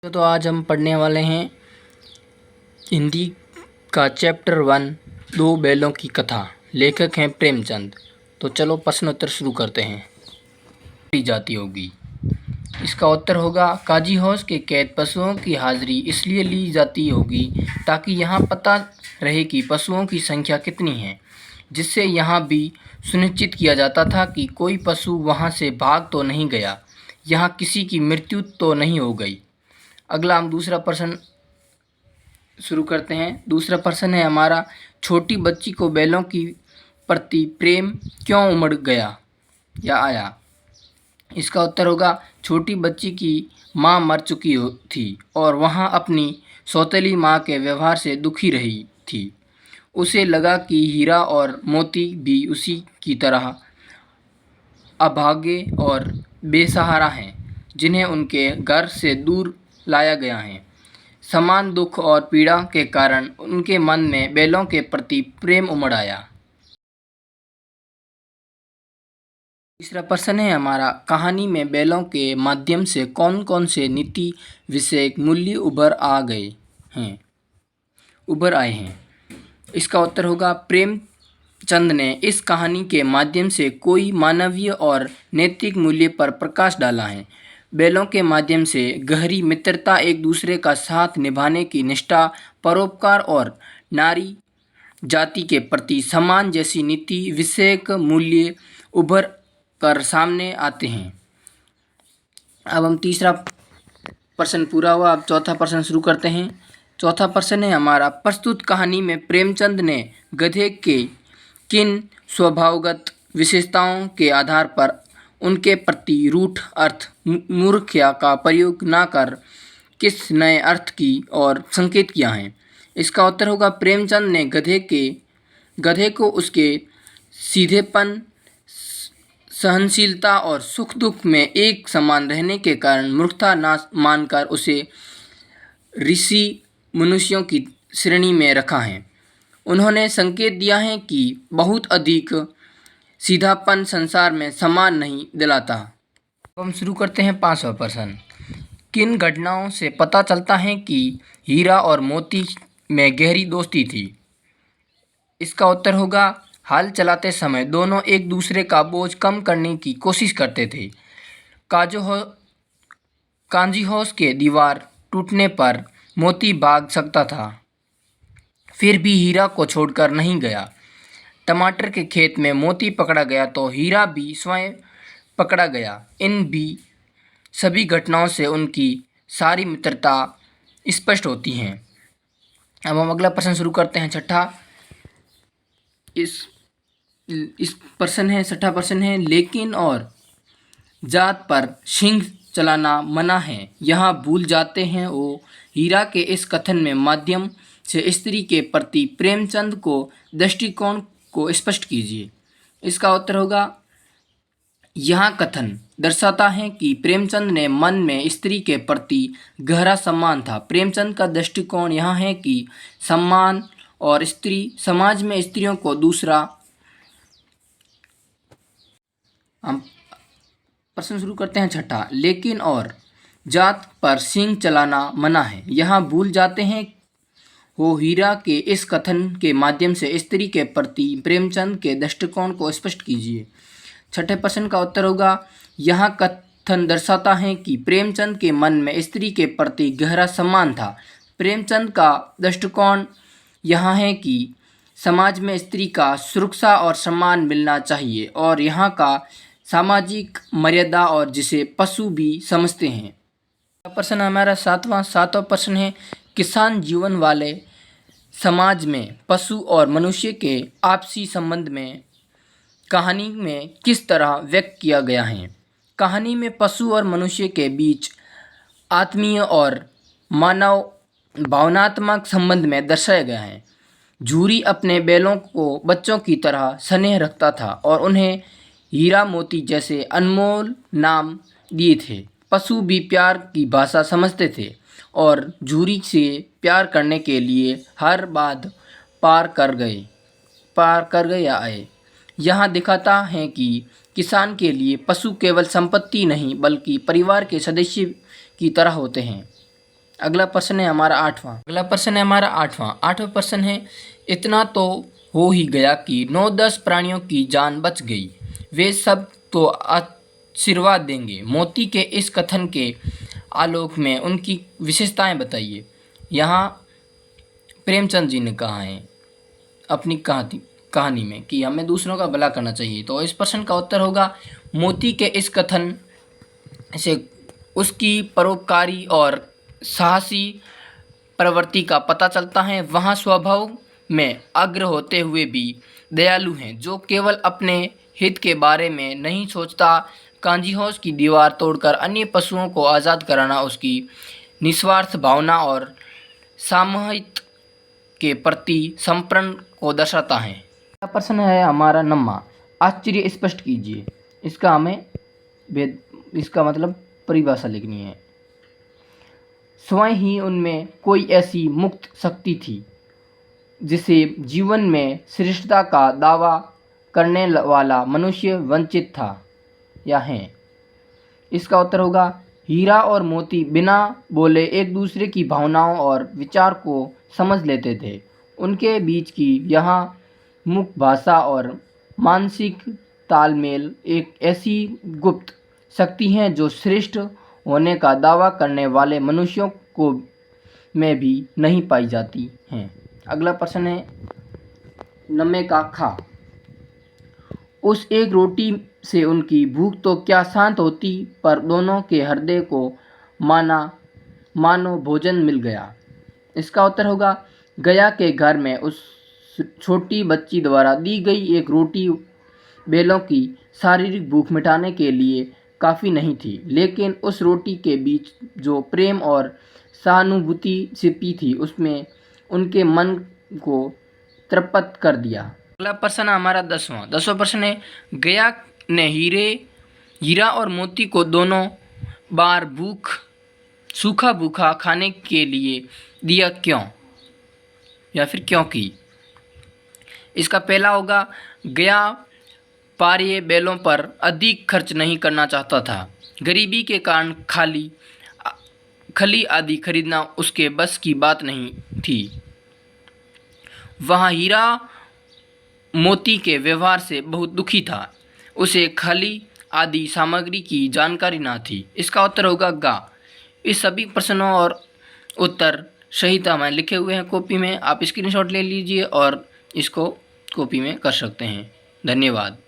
तो आज हम पढ़ने वाले हैं हिंदी का चैप्टर 1 दो बैलों की कथा। लेखक हैं प्रेमचंद। तो चलो प्रश्नोत्तर शुरू करते हैं। ली जाती होगी, इसका उत्तर होगा काजी हौस के कैद पशुओं की हाजिरी इसलिए ली जाती होगी ताकि यहाँ पता रहे कि पशुओं की संख्या कितनी है, जिससे यहाँ भी सुनिश्चित किया जाता था कि कोई पशु वहाँ से भाग तो नहीं गया, यहाँ किसी की मृत्यु तो नहीं हो गई। अगला हम दूसरा प्रश्न शुरू करते हैं। दूसरा प्रश्न है हमारा, छोटी बच्ची को बैलों की प्रति प्रेम क्यों उमड़ गया या आया? इसका उत्तर होगा छोटी बच्ची की माँ मर चुकी थी और वहाँ अपनी सौतेली माँ के व्यवहार से दुखी रही थी। उसे लगा कि हीरा और मोती भी उसी की तरह अभागे और बेसहारा हैं, जिन्हें उनके घर से दूर लाया गया है। समान दुख और पीड़ा के कारण उनके मन में बैलों के प्रति प्रेम उमड़ आया। तीसरा प्रश्न है हमारा, कहानी में बैलों के माध्यम से कौन कौन से नीति विषयक मूल्य उभर आए हैं? इसका उत्तर होगा प्रेमचंद ने इस कहानी के माध्यम से कोई मानवीय और नैतिक मूल्य पर प्रकाश डाला है। बैलों के माध्यम से गहरी मित्रता, एक दूसरे का साथ निभाने की निष्ठा, परोपकार और नारी जाति के प्रति सम्मान जैसी नीति विषयक मूल्य उभर कर सामने आते हैं। अब हम तीसरा प्रश्न पूरा हुआ, अब चौथा प्रश्न शुरू करते हैं। चौथा प्रश्न है हमारा, प्रस्तुत कहानी में प्रेमचंद ने गधे के किन स्वभावगत विशेषताओं के आधार पर उनके प्रति रूठ अर्थ मूर्खता का प्रयोग न कर किस नए अर्थ की ओर संकेत किया है? इसका उत्तर होगा प्रेमचंद ने गधे को उसके सीधेपन, सहनशीलता और सुख दुख में एक समान रहने के कारण मूर्खता न मानकर उसे ऋषि मनुष्यों की श्रेणी में रखा है। उन्होंने संकेत दिया है कि बहुत अधिक सीधापन संसार में सम्मान नहीं दिलाता। हम शुरू करते हैं पांचवा प्रश्न। किन घटनाओं से पता चलता है कि हीरा और मोती में गहरी दोस्ती थी? इसका उत्तर होगा हल चलाते समय दोनों एक दूसरे का बोझ कम करने की कोशिश करते थे। कांजी हौस के दीवार टूटने पर मोती भाग सकता था, फिर भी हीरा को छोड़कर नहीं गया। टमाटर के खेत में मोती पकड़ा गया तो हीरा भी स्वयं पकड़ा गया। इन भी सभी घटनाओं से उनकी सारी मित्रता स्पष्ट होती हैं। अब हम अगला प्रश्न शुरू करते हैं, छठा। छठा प्रश्न है, लेकिन और जात पर सिंह चलाना मना है, यहाँ भूल जाते हैं वो। हीरा के इस कथन में माध्यम से स्त्री के प्रति प्रेमचंद को दृष्टिकोण को स्पष्ट कीजिए। इसका उत्तर होगा यह कथन दर्शाता है कि प्रेमचंद ने मन में स्त्री के प्रति गहरा सम्मान था। प्रेमचंद का दृष्टिकोण यह है कि सम्मान और स्त्री समाज में स्त्रियों को दूसरा। हम प्रश्न शुरू करते हैं छठा। लेकिन और जात पर सिंह चलाना मना है, यहाँ भूल जाते हैं वो। हीरा के इस कथन के माध्यम से स्त्री के प्रति प्रेमचंद के दृष्टिकोण को स्पष्ट कीजिए। छठे प्रश्न का उत्तर होगा यह कथन दर्शाता है कि प्रेमचंद के मन में स्त्री के प्रति गहरा सम्मान था। प्रेमचंद का दृष्टिकोण यह है कि समाज में स्त्री का सुरक्षा और सम्मान मिलना चाहिए और यहाँ का सामाजिक मर्यादा और जिसे पशु भी समझते हैं। प्रश्न हमारा सातवां प्रश्न है, किसान जीवन वाले समाज में पशु और मनुष्य के आपसी संबंध में कहानी में किस तरह व्यक्त किया गया है? कहानी में पशु और मनुष्य के बीच आत्मीय और मानव भावनात्मक संबंध में दर्शाया गया है। झूरी अपने बैलों को बच्चों की तरह स्नेह रखता था और उन्हें हीरा मोती जैसे अनमोल नाम दिए थे। पशु भी प्यार की भाषा समझते थे और झूरी से प्यार करने के लिए हर बात पार कर गए या आए। यहाँ दिखाता है कि किसान के लिए पशु केवल संपत्ति नहीं बल्कि परिवार के सदस्य की तरह होते हैं। अगला प्रश्न है हमारा आठवां प्रश्न है, इतना तो हो ही गया कि 9-10 प्राणियों की जान बच गई, वे सब तो आशीर्वाद देंगे। मोती के इस कथन के आलोक में उनकी विशेषताएं बताइए। यहाँ प्रेमचंद जी ने कहा है अपनी कहानी में कि हमें दूसरों का भला करना चाहिए। तो इस प्रश्न का उत्तर होगा, मोती के इस कथन से उसकी परोपकारी और साहसी प्रवृत्ति का पता चलता है। वहाँ स्वभाव में अग्र होते हुए भी दयालु हैं, जो केवल अपने हित के बारे में नहीं सोचता। कांजीहोस की दीवार तोड़कर अन्य पशुओं को आज़ाद कराना उसकी निस्वार्थ भावना और सामूहिक के प्रति समर्पण को दर्शाता है। अगला प्रश्न है हमारा 9वां, आश्चर्य स्पष्ट कीजिए। इसका मतलब परिभाषा लिखनी है। स्वयं ही उनमें कोई ऐसी मुक्त शक्ति थी जिसे जीवन में श्रेष्ठता का दावा करने वाला मनुष्य वंचित था या है। इसका उत्तर होगा, हीरा और मोती बिना बोले एक दूसरे की भावनाओं और विचार को समझ लेते थे। उनके बीच की यह मुख भाषा और मानसिक तालमेल एक ऐसी गुप्त शक्ति है जो श्रेष्ठ होने का दावा करने वाले मनुष्यों को में भी नहीं पाई जाती हैं। अगला प्रश्न है 9 का खा। उस एक रोटी से उनकी भूख तो क्या शांत होती, पर दोनों के हृदय को मानो भोजन मिल गया। इसका उत्तर होगा, गया के घर में उस छोटी बच्ची द्वारा दी गई एक रोटी बेलों की शारीरिक भूख मिटाने के लिए काफ़ी नहीं थी, लेकिन उस रोटी के बीच जो प्रेम और सहानुभूति छिपी थी उसमें उनके मन को तृप्त कर दिया। अगला प्रश्न हमारा 10वां प्रश्न है, गया ने हीरा और मोती को दोनों बार सूखा भूखा खाने के लिए दिया क्यों, या फिर क्योंकि। इसका पहला होगा, गया पारिय बैलों पर अधिक खर्च नहीं करना चाहता था। गरीबी के कारण खली आदि खरीदना उसके बस की बात नहीं थी। वह हीरा मोती के व्यवहार से बहुत दुखी था। उसे खली आदि सामग्री की जानकारी ना थी। इसका उत्तर होगा गा। इस सभी प्रश्नों और उत्तर सहित हमें लिखे हुए हैं कॉपी में। आप स्क्रीनशॉट ले लीजिए और इसको कॉपी में कर सकते हैं। धन्यवाद।